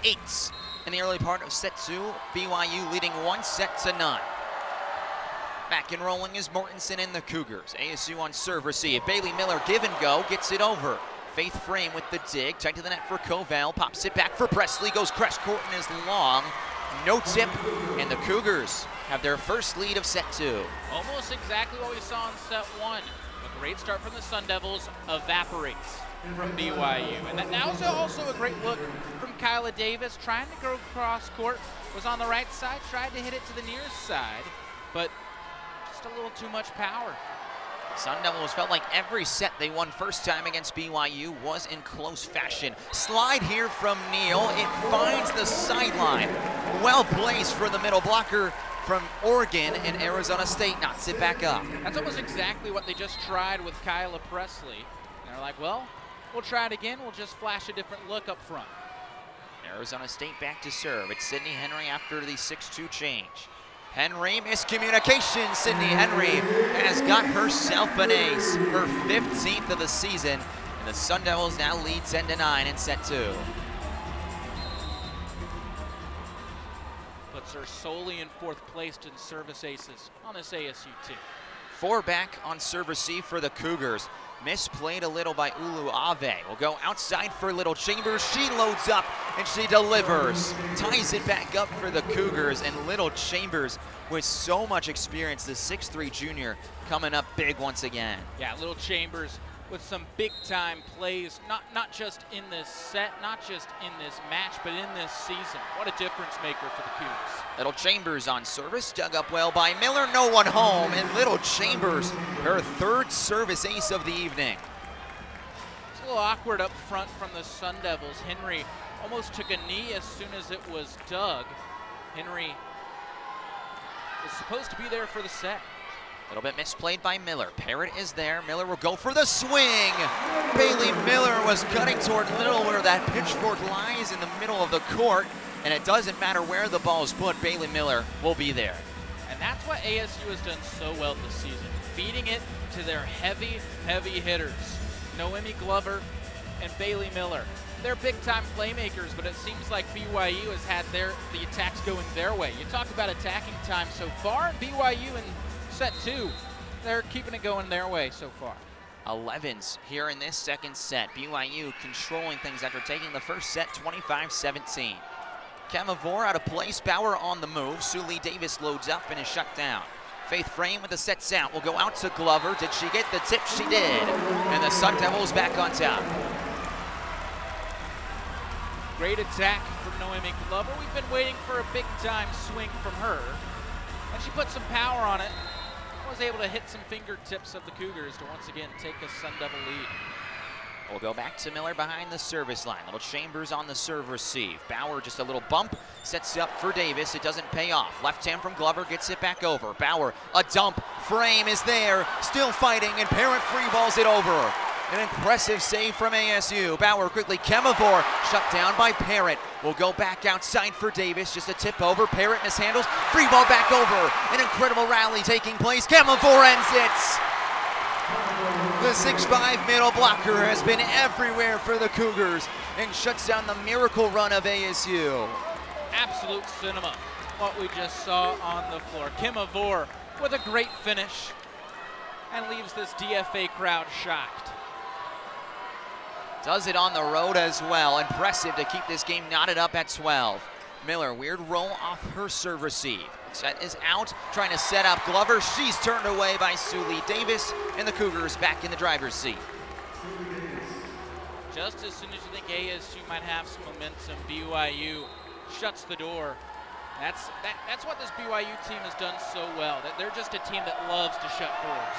8 in the early part of set 2. BYU leading 1-0. Back and rolling is Mortensen and the Cougars. ASU on serve receive. Bailey Miller give and go, gets it over. Faith Frame with the dig, tight to the net for Koval, pops it back for Presley, goes crest court and is long. No tip, and the Cougars have their first lead of set 2. Almost exactly what we saw in set 1. A great start from the Sun Devils evaporates from BYU. And that was also a great look from Kyla Davis, trying to go cross court, was on the right side, tried to hit it to the near side, but just a little too much power. Sun Devils felt like every set they won first time against BYU was in close fashion. Slide here from Neal. It finds the sideline. Well placed for the middle blocker from Oregon, and Arizona State knocks it back up. That's almost exactly what they just tried with Kyla Presley. And they're like, well, we'll try it again. We'll just flash a different look up front. Arizona State back to serve. It's Sydney Henry after the 6-2 change. Henry, miscommunication. Sydney Henry has got herself an ace, her 15th of the season, and the Sun Devils now lead 10-9 in set 2. Puts her solely in 4th place in service aces on this ASU team. 4 back on serve receive for the Cougars. Misplayed a little by Ulu Ave. Will go outside for Little Chambers. She loads up and she delivers. Ties it back up for the Cougars, and Little Chambers with so much experience, the 6'3" junior, coming up big once again. Yeah, Little Chambers with some big time plays, not just in this set, not just in this match, but in this season. What a difference maker for the Cougs. Little Chambers on service, dug up well by Miller, no one home, and Little Chambers, her 3rd service ace of the evening. It's a little awkward up front from the Sun Devils. Henry almost took a knee as soon as it was dug. Henry was supposed to be there for the set. A little bit misplayed by Miller. Parrott is there. Miller will go for the swing. Bailey Miller was cutting toward Little, where that pitchfork lies in the middle of the court, and it doesn't matter where the ball is put, Bailey Miller will be there. And that's what ASU has done so well this season, feeding it to their heavy hitters. Noemi Glover and Bailey Miller. They're big-time playmakers, but it seems like BYU has had the attacks going their way. You talked about attacking time so far, and BYU in set 2, they're keeping it going their way so far. 11s here in this second set. BYU controlling things after taking the first set 25-17. Kemavor out of place, Bauer on the move. Sully Davis loads up and is shut down. Faith Frame with the sets out will go out to Glover. Did she get the tip? She did. And the Sun Devils back on top. Great attack from Noemi Glover. We've been waiting for a big-time swing from her, and she put some power on it. Was able to hit some fingertips of the Cougars to once again take a Sun Devil lead. We'll go back to Miller behind the service line. Little Chambers on the serve receive. Bauer just a little bump, sets up for Davis. It doesn't pay off. Left hand from Glover, gets it back over. Bauer, a dump. Frame is there, still fighting, and Parrott free balls it over. An impressive save from ASU. Bauer quickly, Kemavor shut down by Parrott. Will go back outside for Davis, just a tip over. Parrott mishandles, free ball back over. An incredible rally taking place. Kemavor ends it. The 6'5" middle blocker has been everywhere for the Cougars and shuts down the miracle run of ASU. Absolute cinema, what we just saw on the floor. Kemavor with a great finish and leaves this DFA crowd shocked. Does it on the road as well. Impressive to keep this game knotted up at 12. Miller, weird roll off her serve receive. Set is out, trying to set up Glover. She's turned away by Sully Davis, and the Cougars back in the driver's seat. Just as soon as you think ASU might have some momentum, BYU shuts the door. That's what this BYU team has done so well. That they're just a team that loves to shut doors.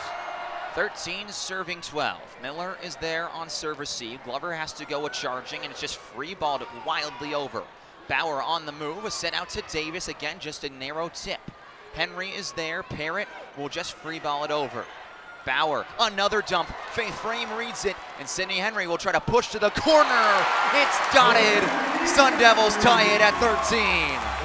13 serving 12. Miller is there on serve receive. Glover has to go a charging, and it's just free balled wildly over. Bauer on the move, a set out to Davis. Again, just a narrow tip. Henry is there. Parrott will just free ball it over. Bauer, another dump. Faith Frame reads it, and Sydney Henry will try to push to the corner. It's dotted. Sun Devils tie it at 13.